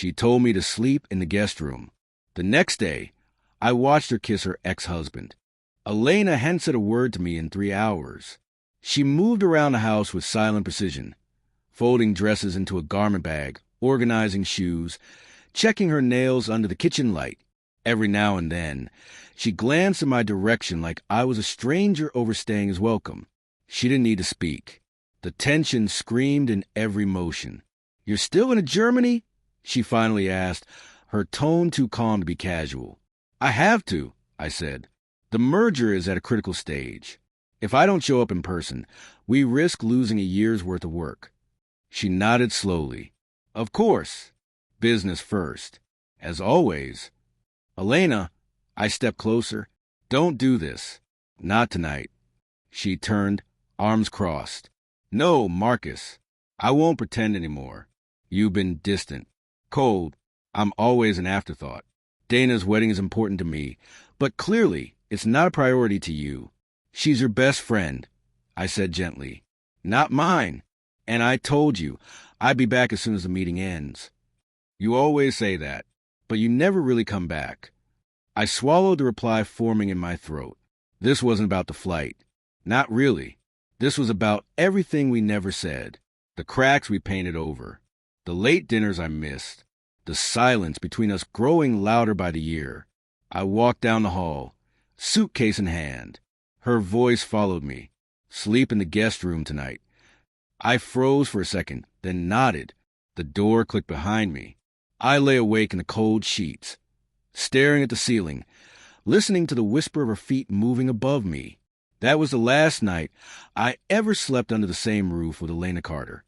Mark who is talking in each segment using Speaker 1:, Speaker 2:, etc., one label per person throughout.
Speaker 1: She told me to sleep in the guest room. The next day, I watched her kiss her ex-husband. Elena hadn't said a word to me in 3 hours. She moved around the house with silent precision, folding dresses into a garment bag, organizing shoes, checking her nails under the kitchen light. Every now and then, she glanced in my direction like I was a stranger overstaying his welcome. She didn't need to speak. The tension screamed in every motion. "You're still in Germany?" she finally asked, her tone too calm to be casual. "I have to," I said. "The merger is at a critical stage. If I don't show up in person, we risk losing a year's worth of work." She nodded slowly. "Of course. Business first. As always." "Elena," I stepped closer. "Don't do this. Not tonight." She turned, arms crossed. "No, Marcus. I won't pretend anymore. You've been distant. Cold. I'm always an afterthought. Dana's wedding is important to me, but clearly it's not a priority to you. She's your best friend," I said gently. "Not mine. And I told you I'd be back as soon as the meeting ends." "You always say that, but you never really come back." I swallowed the reply forming in my throat. This wasn't about the flight. Not really. This was about everything we never said. The cracks we painted over. The late dinners I missed. The silence between us growing louder by the year. I walked down the hall, suitcase in hand. Her voice followed me. "Sleep in the guest room tonight." I froze for a second, then nodded. The door clicked behind me. I lay awake in the cold sheets, staring at the ceiling, listening to the whisper of her feet moving above me. That was the last night I ever slept under the same roof with Elena Carter.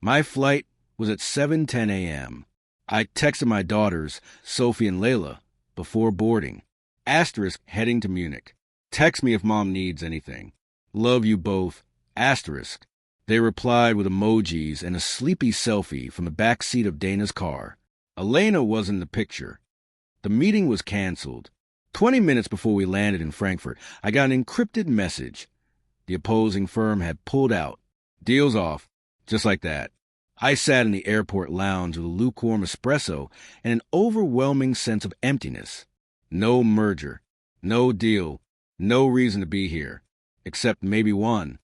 Speaker 1: My flight was at 7:10 a.m. I texted my daughters, Sophie and Layla, before boarding. Asterisk heading to Munich. Text me if Mom needs anything. Love you both. Asterisk. They replied with emojis and a sleepy selfie from the back seat of Dana's car. Elena wasn't in the picture. The meeting was canceled. 20 minutes before we landed in Frankfurt, I got an encrypted message. The opposing firm had pulled out. Deal's off. Just like that. I sat in the airport lounge with a lukewarm espresso and an overwhelming sense of emptiness. No merger. No deal. No reason to be here. Except maybe one.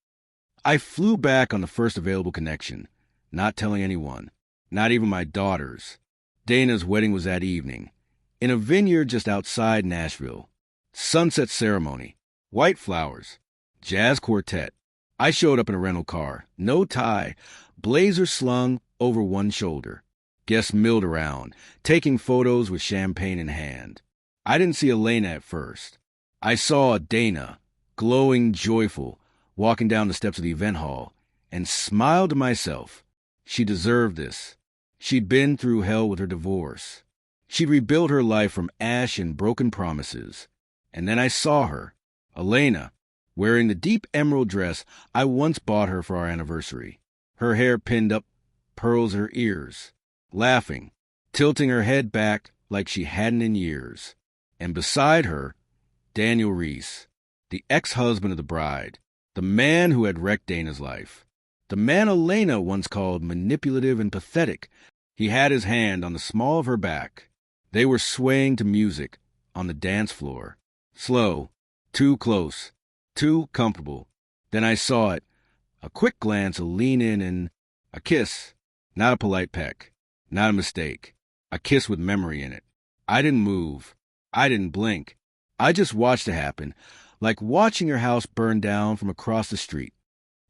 Speaker 1: I flew back on the first available connection, not telling anyone, not even my daughters. Dana's wedding was that evening, in a vineyard just outside Nashville. Sunset ceremony, white flowers, jazz quartet. I showed up in a rental car, no tie, blazer slung over one shoulder. Guests milled around, taking photos with champagne in hand. I didn't see Elena at first. I saw Dana, glowing, joyful, walking down the steps of the event hall, and smiled to myself. She deserved this. She'd been through hell with her divorce. She'd rebuilt her life from ash and broken promises. And then I saw her, Elena, wearing the deep emerald dress I once bought her for our anniversary. Her hair pinned up, pearls in her ears, laughing, tilting her head back like she hadn't in years. And beside her, Daniel Reese, the ex-husband of the bride, the man who had wrecked Dana's life. The man Elena once called manipulative and pathetic. He had his hand on the small of her back. They were swaying to music on the dance floor. Slow, too close, too comfortable. Then I saw it. A quick glance, a lean in, and a kiss. Not a polite peck. Not a mistake. A kiss with memory in it. I didn't move. I didn't blink. I just watched it happen, like watching your house burn down from across the street.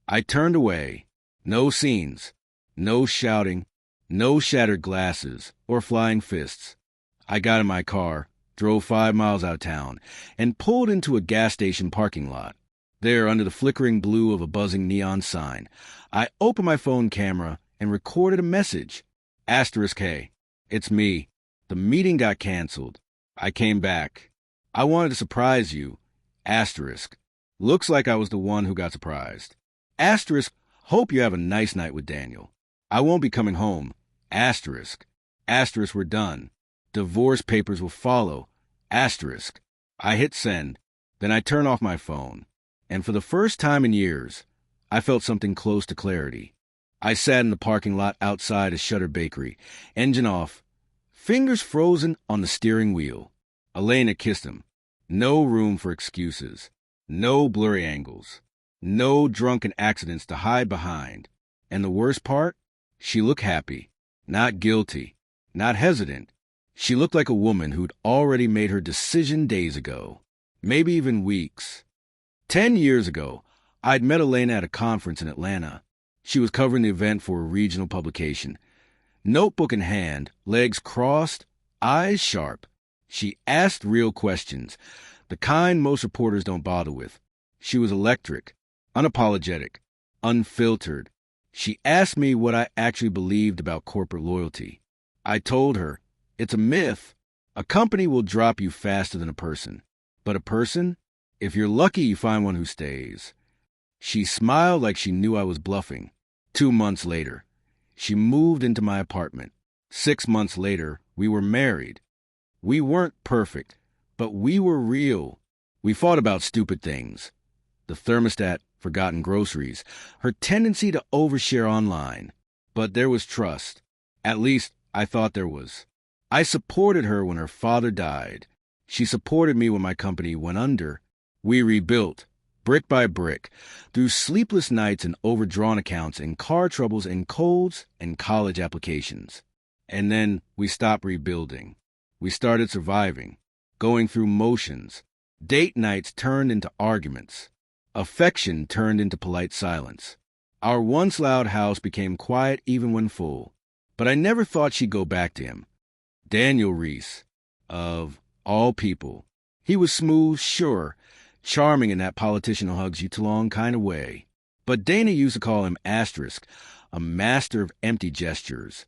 Speaker 1: I turned away. No scenes. No shouting. No shattered glasses or flying fists. I got in my car, drove 5 miles out of town, and pulled into a gas station parking lot. There, under the flickering blue of a buzzing neon sign, I opened my phone camera and recorded a message. Asterisk hey, it's me. The meeting got canceled. I came back. I wanted to surprise you. Asterisk. Looks like I was the one who got surprised. Asterisk. Hope you have a nice night with Daniel. I won't be coming home. Asterisk. Asterisk. We're done. Divorce papers will follow. Asterisk. I hit send. Then I turn off my phone. And for the first time in years, I felt something close to clarity. I sat in the parking lot outside a shuttered bakery, engine off, Fingers frozen on the steering wheel. Elena kissed him. No room for excuses. No blurry angles. No drunken accidents to hide behind. And the worst part? She looked happy. Not guilty. Not hesitant. She looked like a woman who'd already made her decision days ago. Maybe even weeks. 10 years ago, I'd met Elena at a conference in Atlanta. She was covering the event for a regional publication. Notebook in hand, legs crossed, eyes sharp. She asked real questions, the kind most reporters don't bother with. She was electric, unapologetic, unfiltered. She asked me what I actually believed about corporate loyalty. I told her, it's a myth. A company will drop you faster than a person. But a person? If you're lucky, you find one who stays. She smiled like she knew I was bluffing. 2 months later, she moved into my apartment. 6 months later, we were married. We weren't perfect, but we were real. We fought about stupid things. The thermostat, forgotten groceries, her tendency to overshare online. But there was trust. At least, I thought there was. I supported her when her father died. She supported me when my company went under. We rebuilt, brick by brick, through sleepless nights and overdrawn accounts and car troubles and colds and college applications. And then we stopped rebuilding. We started surviving, going through motions. Date nights turned into arguments. Affection turned into polite silence. Our once loud house became quiet even when full. But I never thought she'd go back to him. Daniel Reese, of all people. He was smooth, sure, charming in that politician who hugs you too long kind of way. But Dana used to call him Asterisk, a master of empty gestures.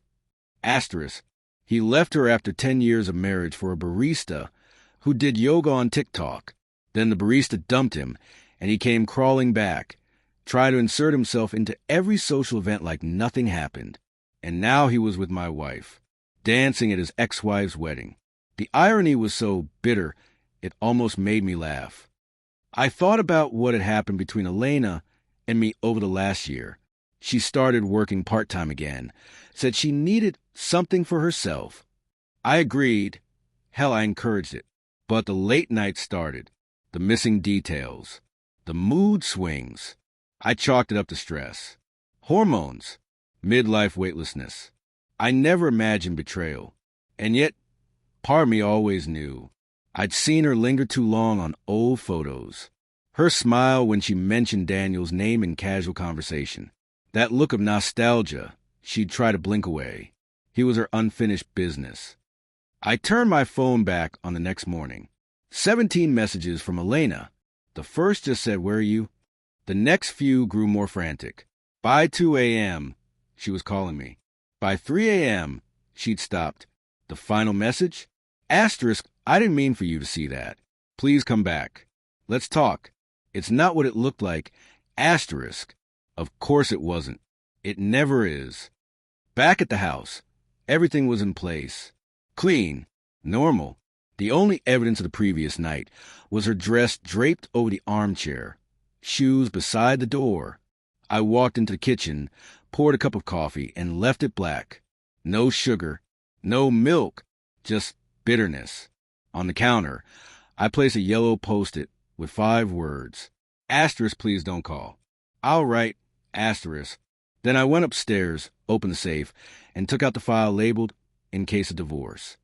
Speaker 1: Asterisk. He left her after 10 years of marriage for a barista who did yoga on TikTok. Then the barista dumped him, and he came crawling back, tried to insert himself into every social event like nothing happened. And now he was with my wife, dancing at his ex-wife's wedding. The irony was so bitter, it almost made me laugh. I thought about what had happened between Elena and me over the last year. She started working part-time again, said she needed something for herself. I agreed. Hell, I encouraged it. But the late nights started, the missing details, the mood swings. I chalked it up to stress. Hormones, midlife weightlessness. I never imagined betrayal. And yet, part of me always knew. I'd seen her linger too long on old photos. Her smile when she mentioned Daniel's name in casual conversation. That look of nostalgia she'd try to blink away. He was her unfinished business. I turned my phone back on the next morning. 17 messages from Elena. The first just said, "Where are you?" The next few grew more frantic. By 2 a.m., she was calling me. By 3 a.m., she'd stopped. The final message? Asterisk, I didn't mean for you to see that. Please come back. Let's talk. It's not what it looked like. Asterisk. Of course it wasn't. It never is. Back at the house, everything was in place. Clean. Normal. The only evidence of the previous night was her dress draped over the armchair, shoes beside the door. I walked into the kitchen, poured a cup of coffee, and left it black. No sugar, no milk, just bitterness. On the counter, I placed a yellow Post-it with 5 words. Asterisk, please don't call. I'll write asterisk. Then I went upstairs, opened the safe, and took out the file labeled, "In case of divorce."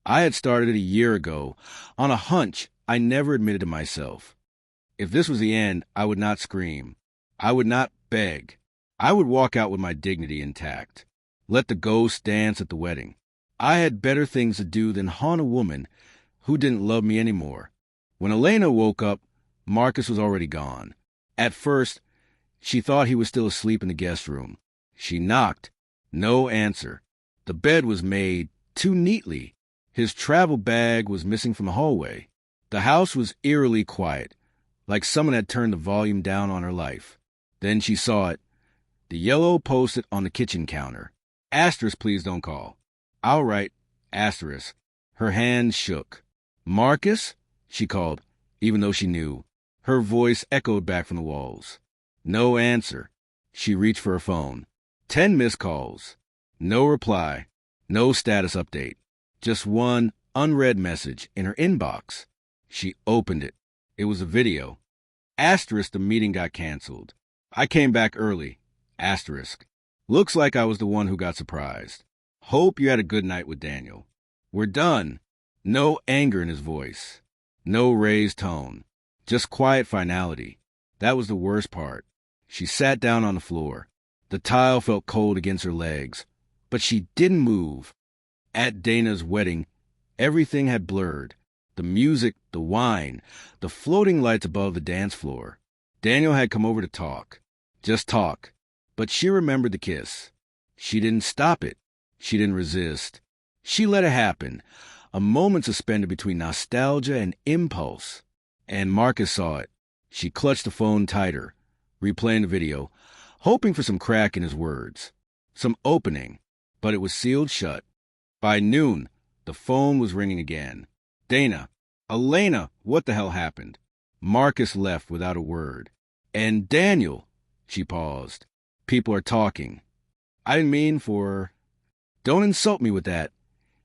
Speaker 1: I had started it a year ago, on a hunch I never admitted to myself. If this was the end, I would not scream. I would not beg. I would walk out with my dignity intact. Let the ghost dance at the wedding. I had better things to do than haunt a woman who didn't love me anymore. When Elena woke up, Marcus was already gone. At first, she thought he was still asleep in the guest room. She knocked. No answer. The bed was made too neatly. His travel bag was missing from the hallway. The house was eerily quiet, like someone had turned the volume down on her life. Then she saw it. The yellow Post-it on the kitchen counter. Asterisk, please don't call. I'll write asterisk. Her hand shook. Marcus? She called, even though she knew. Her voice echoed back from the walls. No answer. She reached for her phone. 10 missed calls. No reply. No status update. Just one unread message in her inbox. She opened it. It was a video. Asterisk, the meeting got canceled. I came back early. Asterisk. Looks like I was the one who got surprised. Hope you had a good night with Daniel. We're done. No anger in his voice. No raised tone. Just quiet finality. That was the worst part. She sat down on the floor. The tile felt cold against her legs, but she didn't move. At Dana's wedding, everything had blurred. The music, the wine, the floating lights above the dance floor. Daniel had come over to talk. Just talk. But she remembered the kiss. She didn't stop it. She didn't resist. She let it happen. A moment suspended between nostalgia and impulse. And Marcus saw it. She clutched the phone tighter, replaying the video, hoping for some crack in his words, some opening, but it was sealed shut. By noon, the phone was ringing again. Dana, Elena, what the hell happened? Marcus left without a word. And Daniel, she paused. People are talking. I didn't mean for... Don't insult me with that.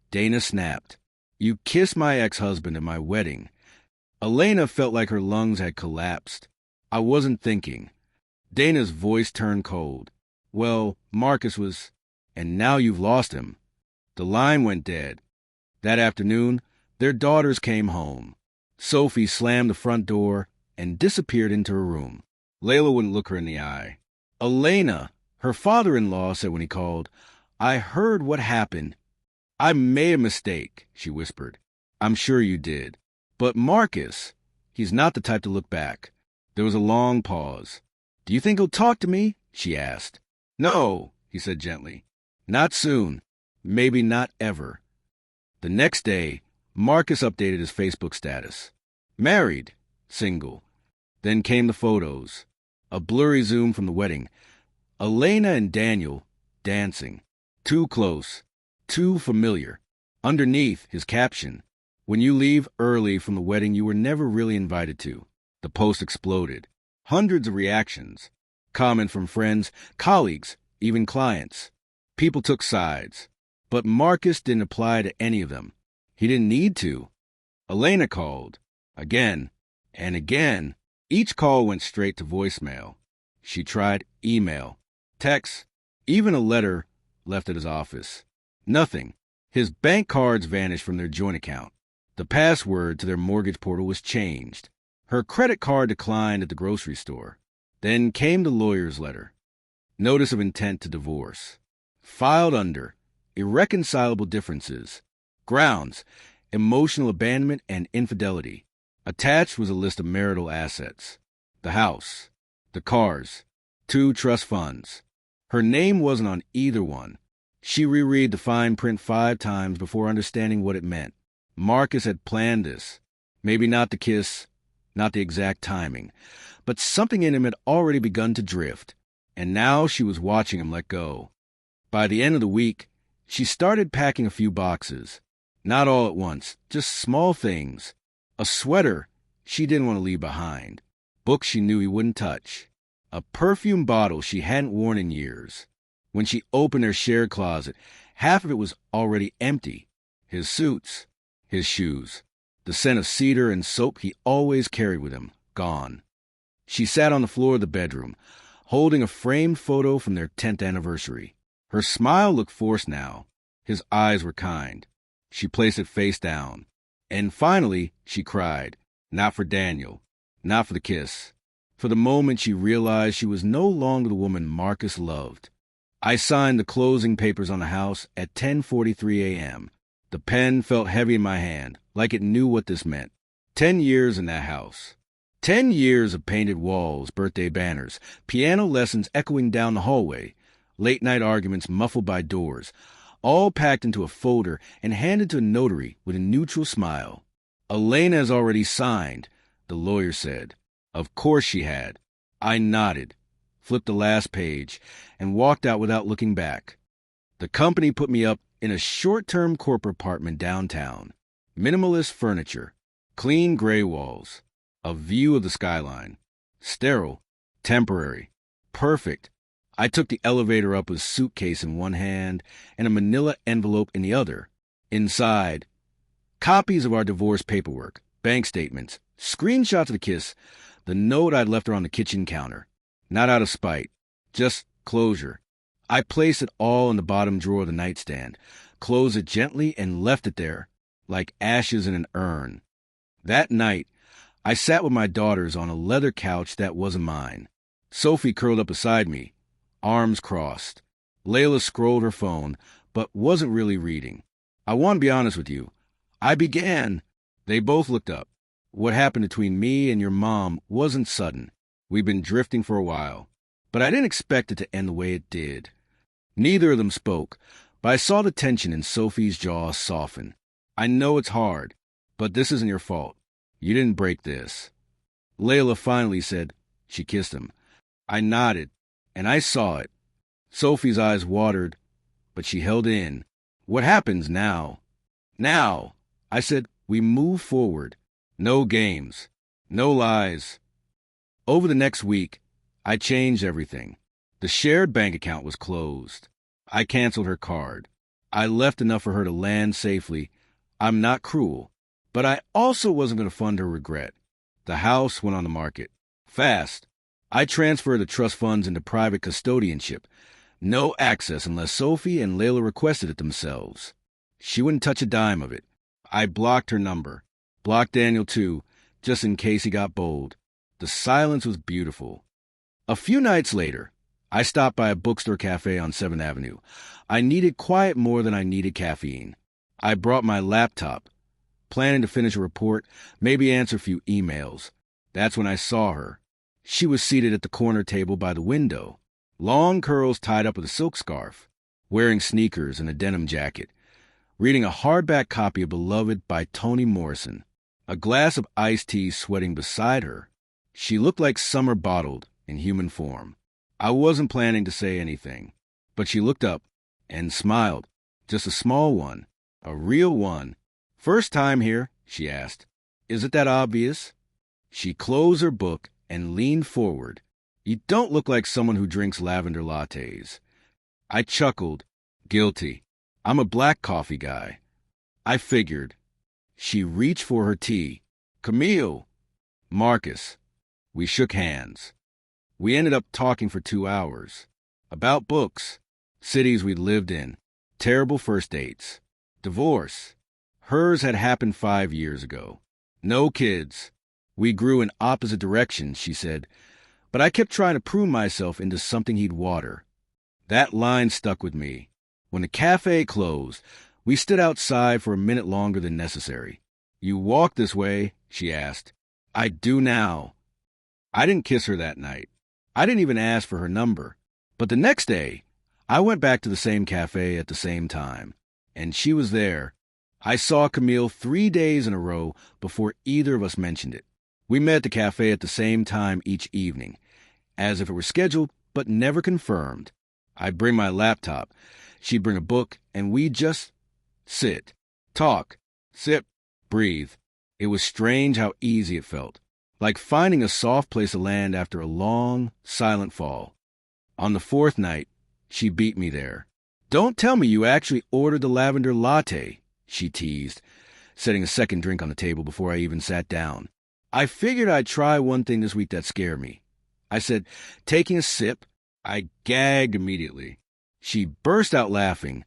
Speaker 1: Dana snapped. You kissed my ex-husband at my wedding. Elena felt like her lungs had collapsed. I wasn't thinking. Dana's voice turned cold. Well, Marcus was... And now you've lost him. The line went dead. That afternoon, their daughters came home. Sophie slammed the front door and disappeared into her room. Layla wouldn't look her in the eye. Elena, her father-in-law, said when he called, I heard what happened. I made a mistake, she whispered. I'm sure you did. But Marcus, he's not the type to look back. There was a long pause. Do you think he'll talk to me? She asked. No, he said gently. Not soon. Maybe not ever. The next day, Marcus updated his Facebook status. Married, single. Then came the photos. A blurry zoom from the wedding. Elena and Daniel dancing. Too close. Too familiar. Underneath, his caption. When you leave early from the wedding you were never really invited to. The post exploded. Hundreds of reactions. Comment from friends, colleagues, even clients. People took sides. But Marcus didn't apply to any of them. He didn't need to. Elena called. Again. And again. Each call went straight to voicemail. She tried email, text, even a letter left at his office. Nothing. His bank cards vanished from their joint account. The password to their mortgage portal was changed. Her credit card declined at the grocery store. Then came the lawyer's letter. Notice of intent to divorce. Filed under irreconcilable differences. Grounds, emotional abandonment and infidelity. Attached was a list of marital assets. The house, the cars, 2 trust funds. Her name wasn't on either one. She reread the fine print 5 times before understanding what it meant. Marcus had planned this. Maybe not the kiss, not the exact timing, but something in him had already begun to drift, and now she was watching him let go. By the end of the week, she started packing a few boxes. Not all at once, just small things. A sweater she didn't want to leave behind. Books she knew he wouldn't touch. A perfume bottle she hadn't worn in years. When she opened her shared closet, half of it was already empty. His suits, his shoes, the scent of cedar and soap he always carried with him, gone. She sat on the floor of the bedroom, holding a framed photo from their 10th anniversary. Her smile looked forced now. His eyes were kind. She placed it face down. And finally, she cried. Not for Daniel. Not for the kiss. For the moment she realized she was no longer the woman Marcus loved. I signed the closing papers on the house at 10:43 a.m. The pen felt heavy in my hand, like it knew what this meant. 10 years in that house. 10 years of painted walls, birthday banners, piano lessons echoing down the hallway, late-night arguments muffled by doors, all packed into a folder and handed to a notary with a neutral smile. Elena has already signed, the lawyer said. Of course she had. I nodded, flipped the last page, and walked out without looking back. The company put me up in a short-term corporate apartment downtown. Minimalist furniture, clean gray walls, a view of the skyline. Sterile, temporary, perfect. I took the elevator up with a suitcase in one hand and a manila envelope in the other. Inside, copies of our divorce paperwork, bank statements, screenshots of the kiss, the note I'd left her on the kitchen counter. Not out of spite, just closure. I placed it all in the bottom drawer of the nightstand, closed it gently, and left it there, like ashes in an urn. That night, I sat with my daughters on a leather couch that wasn't mine. Sophie curled up beside me, arms crossed. Layla scrolled her phone, but wasn't really reading. I want to be honest with you. I began. They both looked up. What happened between me and your mom wasn't sudden. We'd been drifting for a while. But I didn't expect it to end the way it did. Neither of them spoke, but I saw the tension in Sophie's jaw soften. I know it's hard, but this isn't your fault. You didn't break this. Layla finally said she kissed him. I nodded, and I saw it. Sophie's eyes watered, but she held in. What happens now? Now, I said, we move forward. No games. No lies. Over the next week, I changed everything. The shared bank account was closed. I canceled her card. I left enough for her to land safely. I'm not cruel, but I also wasn't going to fund her regret. The house went on the market. Fast. I transferred the trust funds into private custodianship. No access unless Sophie and Layla requested it themselves. She wouldn't touch a dime of it. I blocked her number. Blocked Daniel too, just in case he got bold. The silence was beautiful. A few nights later, I stopped by a bookstore cafe on 7th Avenue. I needed quiet more than I needed caffeine. I brought my laptop, planning to finish a report, maybe answer a few emails. That's when I saw her. She was seated at the corner table by the window, long curls tied up with a silk scarf, wearing sneakers and a denim jacket, reading a hardback copy of Beloved by Toni Morrison, a glass of iced tea sweating beside her. She looked like summer bottled in human form. I wasn't planning to say anything, but she looked up and smiled, just a small one, a real one. First time here, she asked. Is it that obvious? She closed her book and leaned forward. You don't look like someone who drinks lavender lattes. I chuckled, guilty. I'm a black coffee guy. I figured. She reached for her tea. Camille. Marcus. We shook hands. We ended up talking for 2 hours. About books, cities we'd lived in, terrible first dates, divorce. Hers had happened 5 years ago. No kids. We grew in opposite directions, she said, but I kept trying to prune myself into something he'd water. That line stuck with me. When the cafe closed, we stood outside for a minute longer than necessary. You walk this way? She asked. I do now. I didn't kiss her that night. I didn't even ask for her number. But the next day, I went back to the same cafe at the same time, and she was there. I saw Camille 3 days in a row before either of us mentioned it. We met at the cafe at the same time each evening, as if it were scheduled but never confirmed. I'd bring my laptop, she'd bring a book, and we'd just sit, talk, sip, breathe. It was strange how easy it felt, like finding a soft place to land after a long, silent fall. On the 4th night, she beat me there. Don't tell me you actually ordered the lavender latte, she teased, setting a second drink on the table before I even sat down. I figured I'd try one thing this week that scared me. I said, taking a sip. I gagged immediately. She burst out laughing,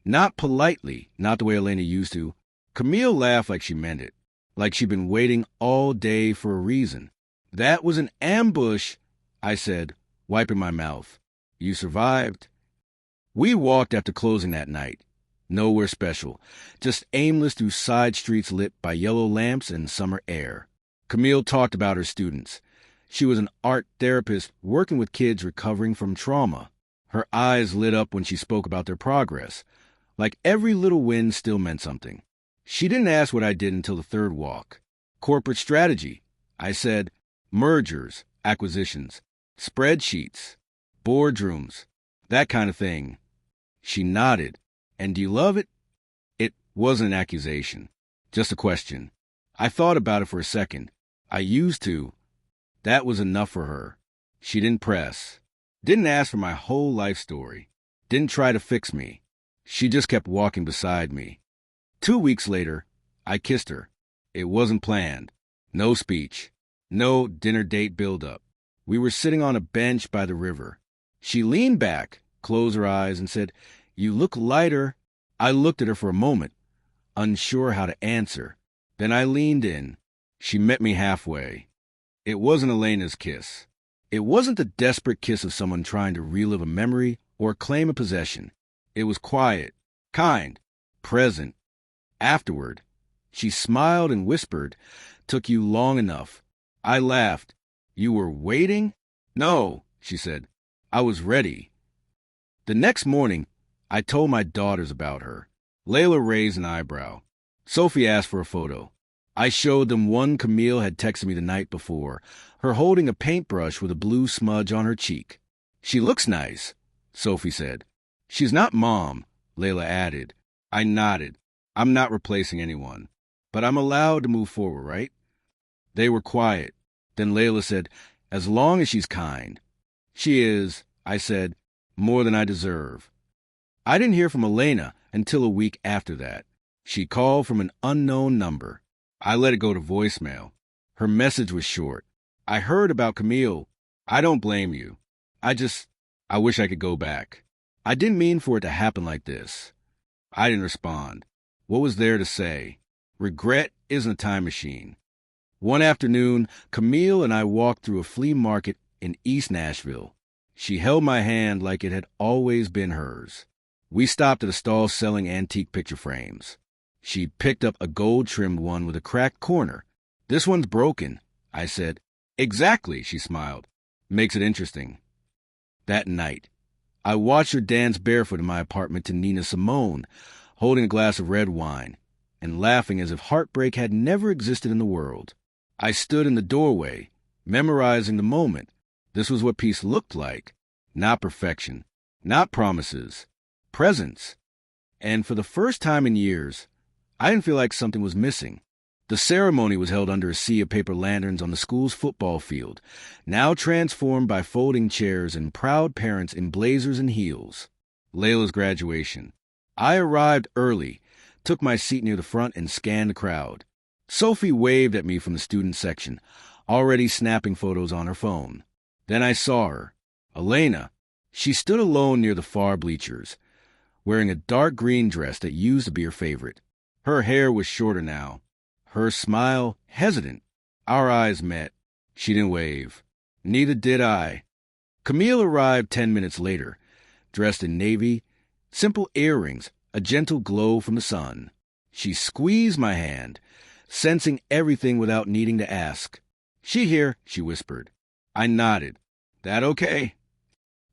Speaker 1: not politely, not the way Elena used to. Camille laughed like she meant it, like she'd been waiting all day for a reason. That was an ambush, I said, wiping my mouth. You survived. We walked after closing that night. Nowhere special, just aimless through side streets lit by yellow lamps and summer air. Camille talked about her students. She was an art therapist working with kids recovering from trauma. Her eyes lit up when she spoke about their progress, like every little win still meant something. She didn't ask what I did until the 3rd walk. Corporate strategy. I said, mergers, acquisitions, spreadsheets, boardrooms, that kind of thing. She nodded. And do you love it? It wasn't an accusation, just a question. I thought about it for a second. I used to. That was enough for her. She didn't press. Didn't ask for my whole life story. Didn't try to fix me. She just kept walking beside me. 2 weeks later, I kissed her. It wasn't planned. No speech. No dinner date build-up. We were sitting on a bench by the river. She leaned back, closed her eyes, and said, "You look lighter." I looked at her for a moment, unsure how to answer. Then I leaned in. She met me halfway. It wasn't Elena's kiss. It wasn't the desperate kiss of someone trying to relive a memory or claim a possession. It was quiet, kind, present. Afterward, she smiled and whispered, "Took you long enough." I laughed. "You were waiting?" "No," she said. "I was ready." The next morning, I told my daughters about her. Layla raised an eyebrow. Sophie asked for a photo. I showed them one Camille had texted me the night before, her holding a paintbrush with a blue smudge on her cheek. "She looks nice," Sophie said. "She's not Mom," Layla added. I nodded. "I'm not replacing anyone. But I'm allowed to move forward, right?" They were quiet. Then Layla said, "As long as she's kind." "She is," I said, "more than I deserve." I didn't hear from Elena until a week after that. She called from an unknown number. I let it go to voicemail. Her message was short. "I heard about Camille. I don't blame you. I wish I could go back. I didn't mean for it to happen like this." I didn't respond. What was there to say? Regret isn't a time machine. One afternoon, Camille and I walked through a flea market in East Nashville. She held my hand like it had always been hers. We stopped at a stall selling antique picture frames. She picked up a gold-trimmed one with a cracked corner. "This one's broken," I said. "Exactly," she smiled. "Makes it interesting." That night, I watched her dance barefoot in my apartment to Nina Simone, holding a glass of red wine, and laughing as if heartbreak had never existed in the world. I stood in the doorway, memorizing the moment. This was what peace looked like. Not perfection, not promises, presence. And for the first time in years, I didn't feel like something was missing. The ceremony was held under a sea of paper lanterns on the school's football field, now transformed by folding chairs and proud parents in blazers and heels. Layla's graduation. I arrived early, took my seat near the front, and scanned the crowd. Sophie waved at me from the student section, already snapping photos on her phone. Then I saw her. Elena. She stood alone near the far bleachers, wearing a dark green dress that used to be her favorite. Her hair was shorter now. Her smile hesitant. Our eyes met. She didn't wave. Neither did I. Camille arrived 10 minutes later, dressed in navy, simple earrings, a gentle glow from the sun. She squeezed my hand, sensing everything without needing to ask. "She here," she whispered. I nodded. "That okay?"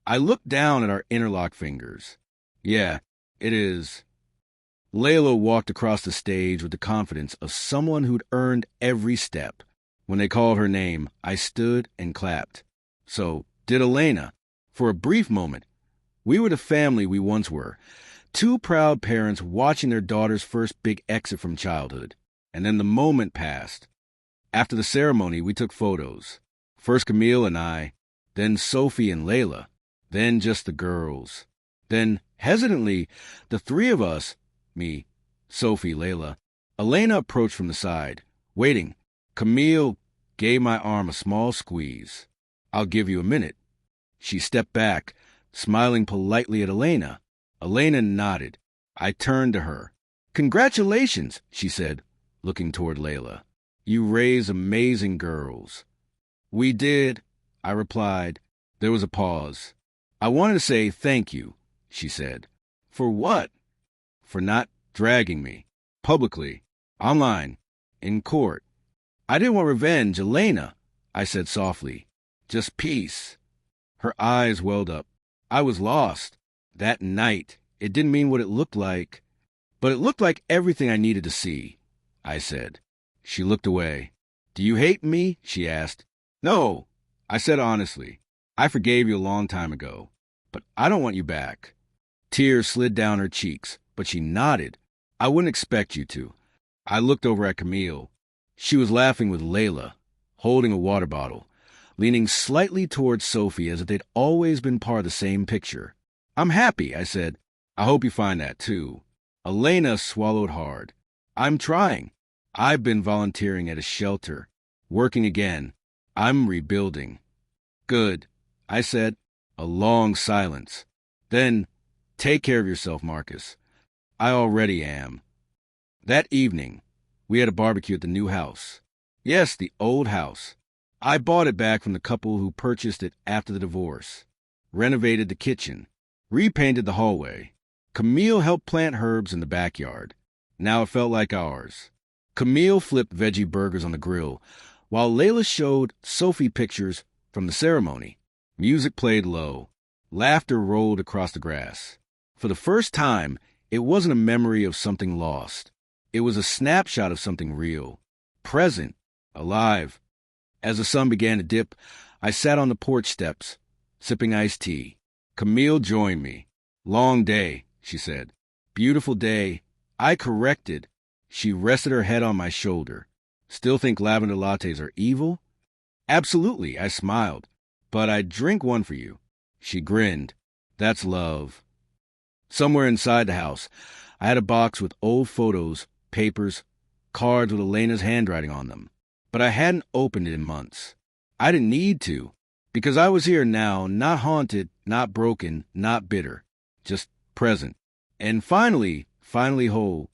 Speaker 1: I looked down at our interlocked fingers. "Yeah, it is." Layla walked across the stage with the confidence of someone who'd earned every step. When they called her name, I stood and clapped. So did Elena. For a brief moment, we were the family we once were. Two proud parents watching their daughter's first big exit from childhood. And then the moment passed. After the ceremony, we took photos. First Camille and I, then Sophie and Layla, then just the girls. Then, hesitantly, the three of us, me, Sophie, Layla. Elena approached from the side, waiting. Camille gave my arm a small squeeze. "I'll give you a minute." She stepped back, smiling politely at Elena. Elena nodded. I turned to her. "Congratulations," she said, looking toward Layla. "You raised amazing girls." "We did," I replied. There was a pause. "I wanted to say thank you," she said. "For what?" "For not dragging me. Publicly. Online. In court." "I didn't want revenge, Elena," I said softly. "Just peace." Her eyes welled up. I was lost. That night, it didn't mean what it looked like. But it looked like everything I needed to see, I said. She looked away. "Do you hate me?" she asked. "No," I said honestly. "I forgave you a long time ago. But I don't want you back." Tears slid down her cheeks, but she nodded. "I wouldn't expect you to." I looked over at Camille. She was laughing with Layla, holding a water bottle, leaning slightly towards Sophie as if they'd always been part of the same picture. "I'm happy," I said. "I hope you find that, too." Elena swallowed hard. I'm trying. I've been volunteering at a shelter. Working again. I'm rebuilding. Good, I said. A long silence. Then, take care of yourself, Marcus. I already am. That evening, we had a barbecue at the new house. Yes, the old house. I bought it back from the couple who purchased it after the divorce. Renovated the kitchen. Repainted the hallway. Camille helped plant herbs in the backyard. Now it felt like ours. Camille flipped veggie burgers on the grill, while Layla showed Sophie pictures from the ceremony. Music played low. Laughter rolled across the grass. For the first time, it wasn't a memory of something lost. It was a snapshot of something real. Present. Alive. As the sun began to dip, I sat on the porch steps, sipping iced tea. Camille joined me. Long day, she said. Beautiful day. I corrected. She rested her head on my shoulder. Still think lavender lattes are evil? Absolutely, I smiled. But I'd drink one for you. She grinned. That's love. Somewhere inside the house, I had a box with old photos, papers, cards with Elena's handwriting on them. But I hadn't opened it in months. I didn't need to, because I was here now, not haunted, not broken, not bitter, just present. And finally whole,